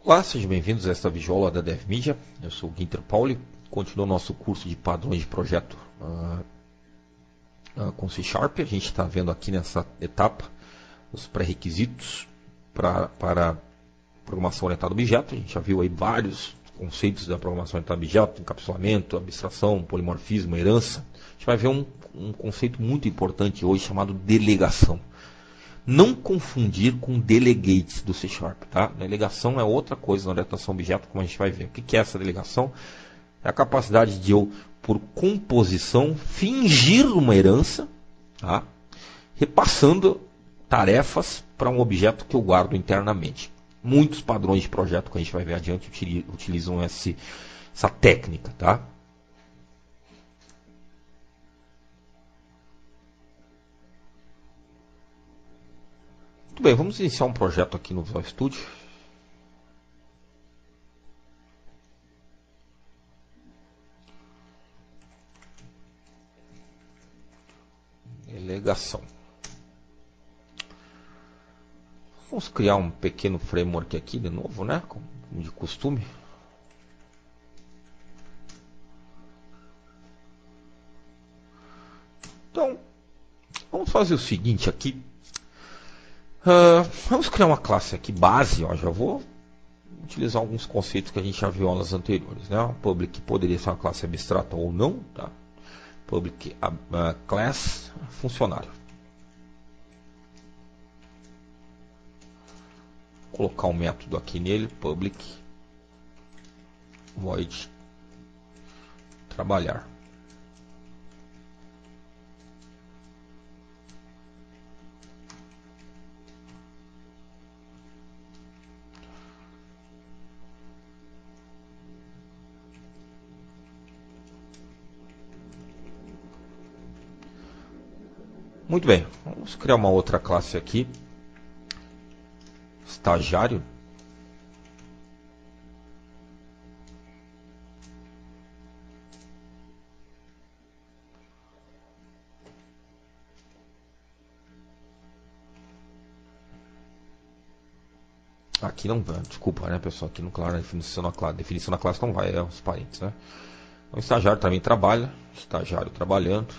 Olá, sejam bem-vindos a esta videoaula da DevMedia. Eu sou o Ginter Pauli. Continua o nosso curso de padrões de projeto com C#. A gente está vendo aqui nessa etapa os pré-requisitos para programação orientada a objeto. A gente já viu aí vários conceitos da programação orientada a objeto: encapsulamento, abstração, polimorfismo, herança. A gente vai ver um conceito muito importante hoje chamado delegação. Não confundir com delegates do C#, tá? Delegação é outra coisa na orientação a objeto, como a gente vai ver. O que é essa delegação? É a capacidade de eu, por composição, fingir uma herança, tá? Repassando tarefas para um objeto que eu guardo internamente. Muitos padrões de projeto que a gente vai ver adiante utilizam essa técnica, tá? Muito bem, vamos iniciar um projeto aqui no Visual Studio. Delegação. Vamos criar um pequeno framework aqui de novo, né? Como de costume. Então, vamos fazer o seguinte aqui. Vamos criar uma classe aqui base. Ó, já vou utilizar alguns conceitos que a gente já viu em aulas anteriores, né? A public poderia ser uma classe abstrata ou não, tá? Public class funcionário. Vou colocar um método aqui nele, public void trabalhar. Muito bem, vamos criar uma outra classe aqui, estagiário. Aqui não vai, desculpa, né, pessoal, aqui no claro, a definição da classe não vai, é os parentes, né? Então, o estagiário também trabalha, estagiário trabalhando.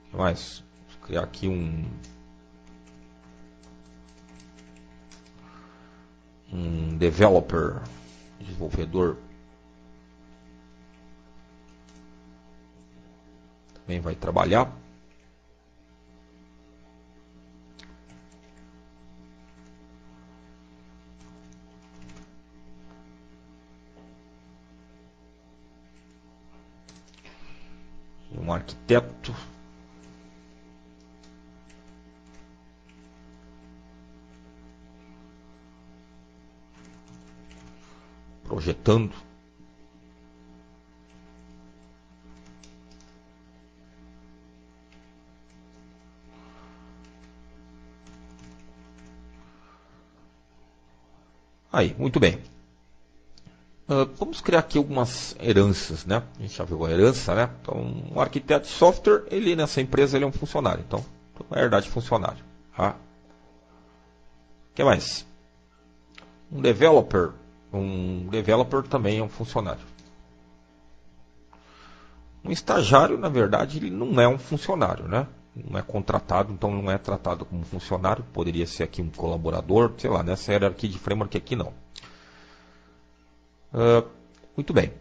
O que mais? Vou criar aqui um developer, desenvolvedor. Também vai trabalhar. Um arquiteto. Projetando. Aí, muito bem. Vamos criar aqui algumas heranças, né? A gente já viu a herança, né? Então, um arquiteto de software, ele nessa empresa ele é um funcionário. Então, vai herdar de funcionário. Tá? O que mais? Um developer. Um developer também é um funcionário. Um estagiário, na verdade, ele não é um funcionário, né? Não é contratado, então não é tratado como funcionário. Poderia ser aqui um colaborador, sei lá, nessa hierarquia de framework aqui não. Muito bem.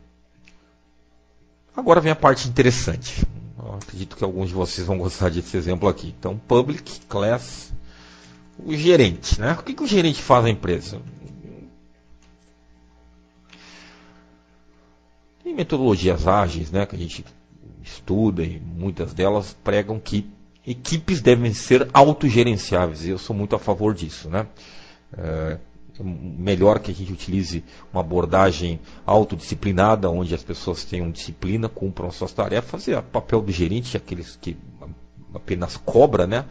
Agora vem a parte interessante. Eu acredito que alguns de vocês vão gostar desse exemplo aqui. Então, public class, o gerente, né? O que o gerente faz na empresa? Tem metodologias ágeis, né, que a gente estuda e muitas delas pregam que equipes devem ser autogerenciáveis. E eu sou muito a favor disso, né? Melhor que a gente utilize uma abordagem autodisciplinada, onde as pessoas tenham disciplina, cumpram suas tarefas, e o papel do gerente, aqueles que apenas cobra, né,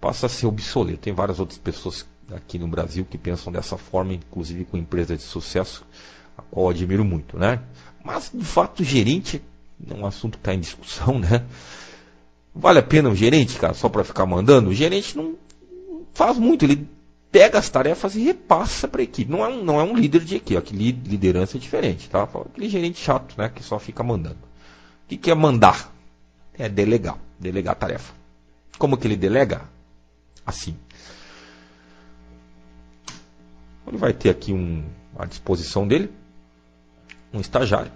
passa a ser obsoleto. Tem várias outras pessoas aqui no Brasil que pensam dessa forma, inclusive com empresas de sucesso, a qual eu admiro muito, né? Mas, de fato, o gerente é um assunto que está em discussão, né? Vale a pena o gerente, cara, só para ficar mandando? O gerente não faz muito, ele pega as tarefas e repassa para a equipe. Não é um líder de equipe, aqui liderança é diferente, tá? Aquele gerente chato, né, que só fica mandando. O que é mandar? É delegar a tarefa. Como que ele delega? Assim. Ele vai ter aqui à disposição dele um estagiário.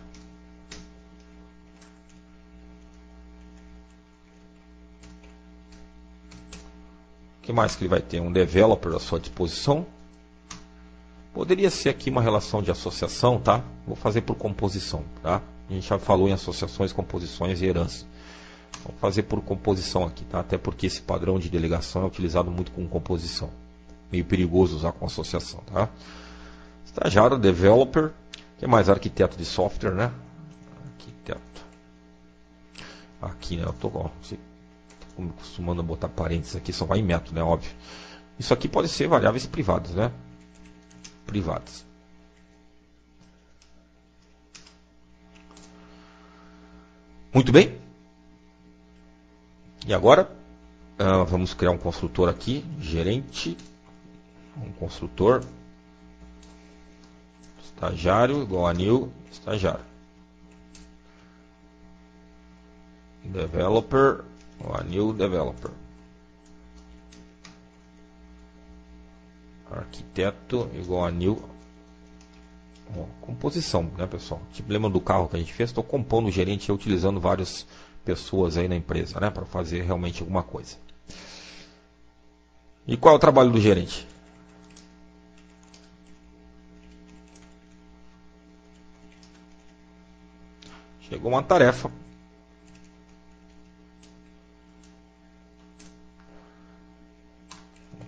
O que mais que ele vai ter? Um developer à sua disposição. Poderia ser aqui uma relação de associação, tá? Vou fazer por composição, tá? A gente já falou em associações, composições e herança. Vamos fazer por composição aqui, tá? Até porque esse padrão de delegação é utilizado muito com composição. Meio perigoso usar com associação, tá? Estagiário, developer, que é mais arquiteto de software, né? Arquiteto. Aqui, né? Eu tô costumando botar parênteses aqui, só vai em método, né? Óbvio. Isso aqui pode ser variáveis privadas, né? Privadas. Muito bem. E agora, vamos criar um construtor aqui, gerente, um construtor, estagiário igual a new, estagiário. Developer igual a new developer. Arquiteto igual a new. Composição, né, pessoal? Tipo, lembra do carro que a gente fez? Estou compondo o gerente utilizando várias pessoas aí na empresa, né, para fazer realmente alguma coisa. E qual é o trabalho do gerente? Chegou uma tarefa.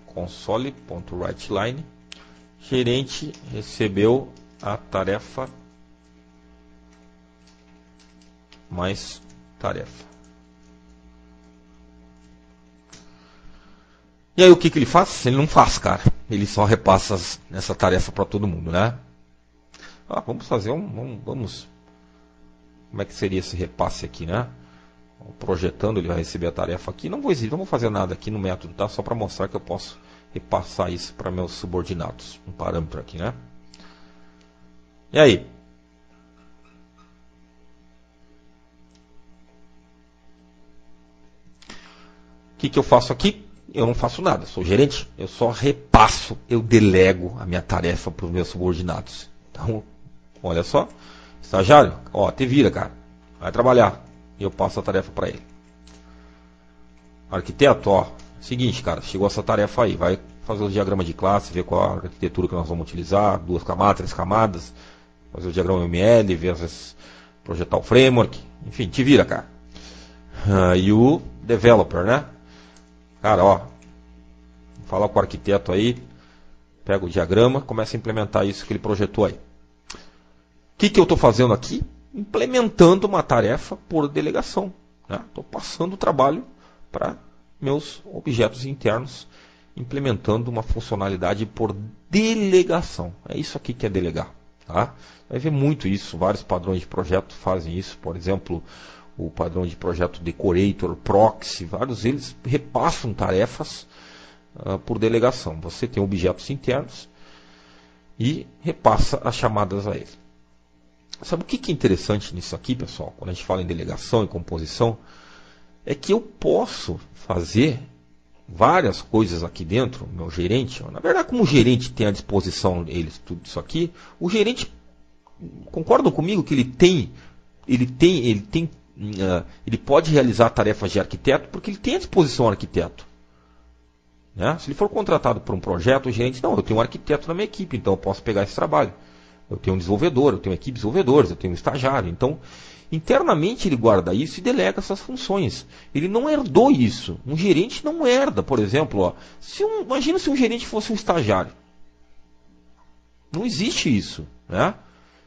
Console.writeLine. Gerente recebeu a tarefa mais tarefa. E aí o que ele faz? Ele não faz, cara. Ele só repassa essa tarefa para todo mundo, né? Vamos fazer vamos. Como é que seria esse repasse aqui, né? Projetando, ele vai receber a tarefa aqui. Não vou fazer nada aqui no método, tá? Só para mostrar que eu posso repassar isso para meus subordinados. Um parâmetro aqui, né? E aí? O que eu faço aqui? Eu não faço nada, sou gerente. Eu só repasso, eu delego a minha tarefa para os meus subordinados. Então, olha só. Estagiário, te vira, cara. Vai trabalhar. E eu passo a tarefa para ele. Arquiteto, seguinte, cara, chegou essa tarefa aí. Vai fazer o diagrama de classe, ver qual a arquitetura que nós vamos utilizar, 2 camadas, 3 camadas, fazer o diagrama ML, ver projetar o framework, enfim, te vira, cara. E o developer, né? Cara, fala com o arquiteto aí, pega o diagrama, começa a implementar isso que ele projetou aí. O que eu estou fazendo aqui? Implementando uma tarefa por delegação. Estou passando o trabalho para meus objetos internos, implementando uma funcionalidade por delegação. É isso aqui que é delegar. Tá? Vai ver muito isso, vários padrões de projeto fazem isso. Por exemplo, o padrão de projeto Decorator, Proxy, vários deles repassam tarefas por delegação. Você tem objetos internos e repassa as chamadas a ele. Sabe o que é interessante nisso aqui, pessoal? Quando a gente fala em delegação e composição, é que eu posso fazer várias coisas aqui dentro, meu gerente. Na verdade, como o gerente tem à disposição eles tudo isso aqui, o gerente, concordam comigo que ele pode realizar tarefas de arquiteto porque ele tem à disposição um arquiteto. Né? Se ele for contratado por um projeto, o gerente, não, eu tenho um arquiteto na minha equipe, então eu posso pegar esse trabalho. Eu tenho um desenvolvedor, eu tenho uma equipe de desenvolvedores, eu tenho um estagiário. Então, internamente ele guarda isso e delega essas funções. Ele não herdou isso. Um gerente não herda, por exemplo. Imagina se um gerente fosse um estagiário. Não existe isso. Né?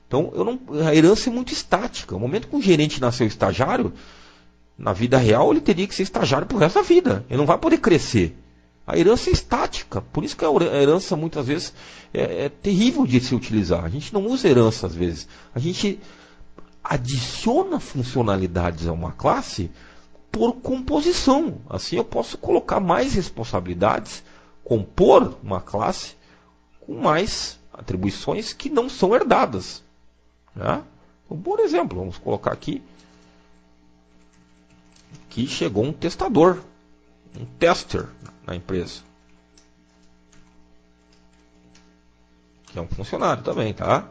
Então, a herança é muito estática. No momento que um gerente nasceu estagiário, na vida real ele teria que ser estagiário pro resto da vida. Ele não vai poder crescer. A herança é estática, por isso que a herança muitas vezes é terrível de se utilizar. A gente não usa herança às vezes. A gente adiciona funcionalidades a uma classe por composição. Assim eu posso colocar mais responsabilidades compor uma classe com mais atribuições que não são herdadas. Né? Então, por exemplo, vamos colocar aqui que chegou um testador, um tester na empresa. Que é um funcionário também, tá?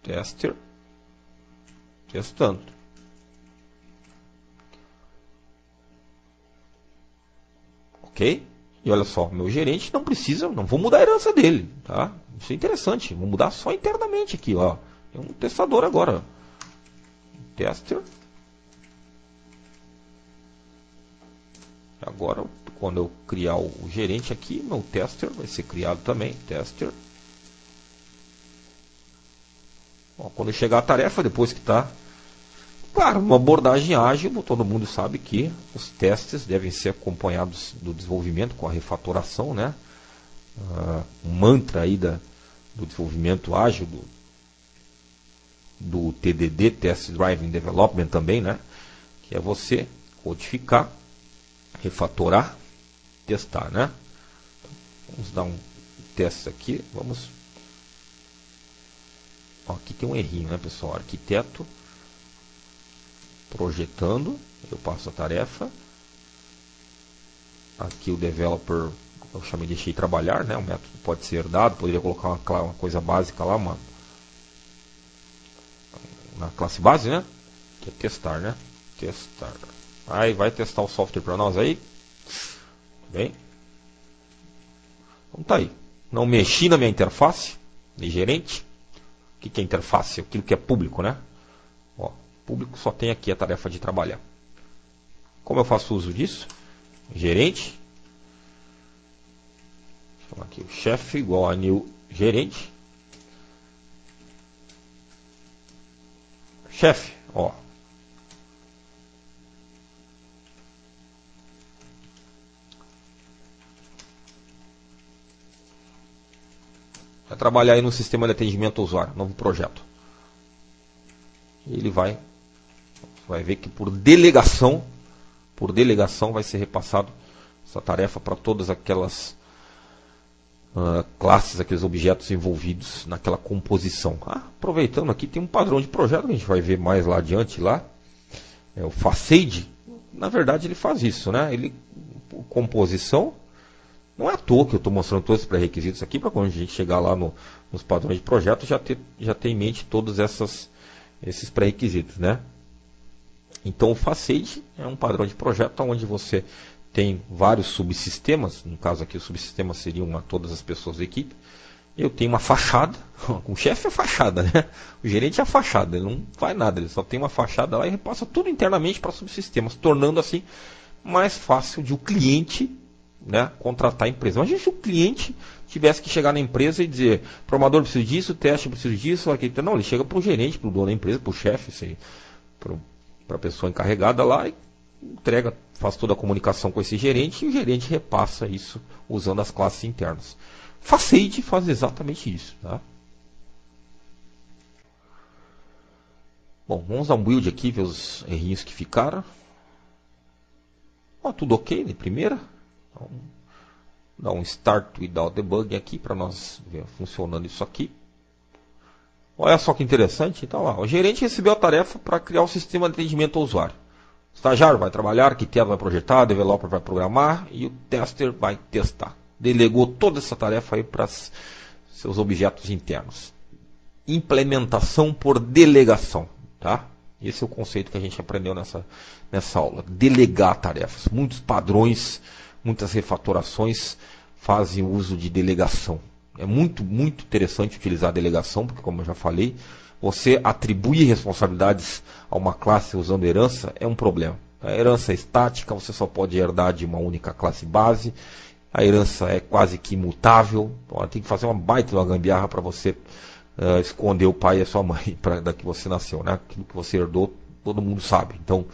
Tester. Testando. Ok? E olha só, meu gerente não precisa, não vou mudar a herança dele, tá? Isso é interessante, vou mudar só internamente aqui, ó. Tem um testador agora. Tester. Agora, quando eu criar o gerente aqui, meu tester vai ser criado também, tester. Bom, quando chegar a tarefa, depois que está... Claro, uma abordagem ágil, todo mundo sabe que os testes devem ser acompanhados do desenvolvimento com a refatoração, né? Um mantra aí do desenvolvimento ágil, do TDD, Test Driven Development também, né? Que é você codificar, refatorar, testar, né? Vamos dar um teste aqui, vamos... Ó, aqui tem um errinho, né, pessoal? Arquiteto, projetando, eu passo a tarefa. Aqui o developer, eu chamei, deixei trabalhar, né? O método pode ser herdado, poderia colocar uma coisa básica lá, na classe base, né? Que é testar, né? Testar. Aí vai testar o software para nós aí. Bem. Então tá aí. Não mexi na minha interface de gerente. O que é interface? Aquilo que é público, né? Ó, público só tem aqui a tarefa de trabalhar. Como eu faço uso disso? Gerente. Vou chamar aqui o chefe igual a new gerente. Chefe, ó. Vai trabalhar aí no sistema de atendimento ao usuário, novo projeto. Ele vai ver que por delegação vai ser repassado essa tarefa para todas aquelas classes, aqueles objetos envolvidos naquela composição. Aproveitando aqui, tem um padrão de projeto que a gente vai ver mais lá adiante lá. O Facade, na verdade ele faz isso, né? Composição. Não é à toa que eu estou mostrando todos esses pré-requisitos aqui, para quando a gente chegar lá nos padrões de projeto, já ter em mente todos esses pré-requisitos, né? Então o Facade é um padrão de projeto onde você tem vários subsistemas, no caso aqui os subsistemas seriam todas as pessoas da equipe. Eu tenho uma fachada, o chefe é a fachada, né? O gerente é a fachada, ele não faz nada, ele só tem uma fachada lá e repassa tudo internamente para subsistemas, tornando assim mais fácil de o cliente, né, contratar a empresa. Imagina se o cliente tivesse que chegar na empresa e dizer: programador precisa disso, teste precisa disso, arquiteto. Não, ele chega para o gerente, para o dono da empresa, para o chefe, para a pessoa encarregada lá e entrega, faz toda a comunicação com esse gerente e o gerente repassa isso usando as classes internas. Facade faz exatamente isso. Tá? Bom, vamos dar um build aqui, ver os errinhos que ficaram. Tudo ok de primeira. Então, dar um start without debug aqui para nós ver funcionando isso aqui. Olha só que interessante. Então, lá, o gerente recebeu a tarefa para criar o sistema de atendimento ao usuário. O estagiário vai trabalhar, arquiteto vai projetar, developer vai programar e o tester vai testar. Delegou toda essa tarefa aí para seus objetos internos. Implementação por delegação, tá? Esse é o conceito que a gente aprendeu nessa aula. Delegar tarefas. Muitos padrões, muitas refatorações fazem uso de delegação. É muito, muito interessante utilizar a delegação, porque como eu já falei, você atribuir responsabilidades a uma classe usando herança é um problema. A herança é estática, você só pode herdar de uma única classe base. A herança é quase que imutável. Então, tem que fazer uma baita de uma gambiarra para você esconder o pai e a sua mãe da que você nasceu, né? Aquilo que você herdou, todo mundo sabe. Então,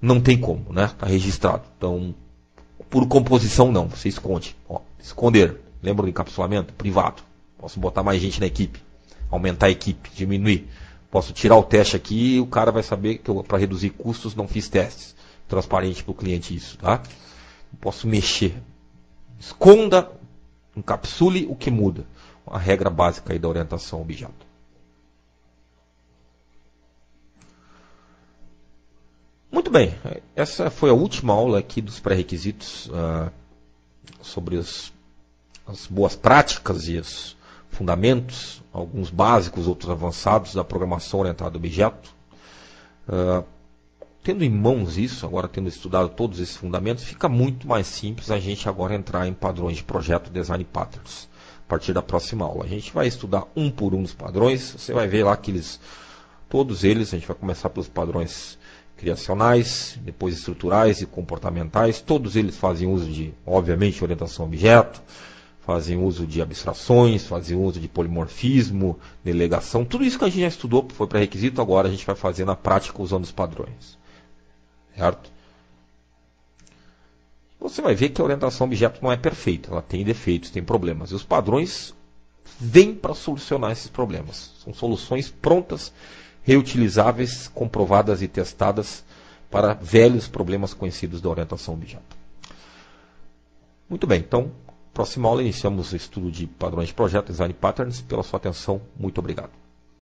não tem como, né? Está registrado. Então, por composição, não. Você esconde. Esconder. Lembra do encapsulamento? Privado. Posso botar mais gente na equipe. aumentar a equipe, diminuir. Posso tirar o teste aqui e o cara vai saber que eu, para reduzir custos, não fiz testes. Transparente para o cliente isso, tá? Posso mexer. Esconda, encapsule o que muda. A regra básica aí da orientação a objeto. Muito bem, essa foi a última aula aqui dos pré-requisitos sobre as boas práticas e os fundamentos, alguns básicos, outros avançados da programação orientada a objeto. Tendo em mãos isso, agora tendo estudado todos esses fundamentos, fica muito mais simples a gente agora entrar em padrões de projeto Design Patterns. A partir da próxima aula. A gente vai estudar um por um os padrões, você vai ver lá que todos eles, a gente vai começar pelos padrões criacionais, depois estruturais e comportamentais, todos eles fazem uso de, obviamente, orientação a objeto, fazem uso de abstrações, fazem uso de polimorfismo, delegação, tudo isso que a gente já estudou, foi pré-requisito, agora a gente vai fazer na prática usando os padrões. Certo? Você vai ver que a orientação a objeto não é perfeita, ela tem defeitos, tem problemas, e os padrões vêm para solucionar esses problemas. São soluções prontas, reutilizáveis, comprovadas e testadas para velhos problemas conhecidos da orientação a objeto. Muito bem, então, próxima aula iniciamos o estudo de padrões de projeto, Design Patterns. Pela sua atenção, muito obrigado.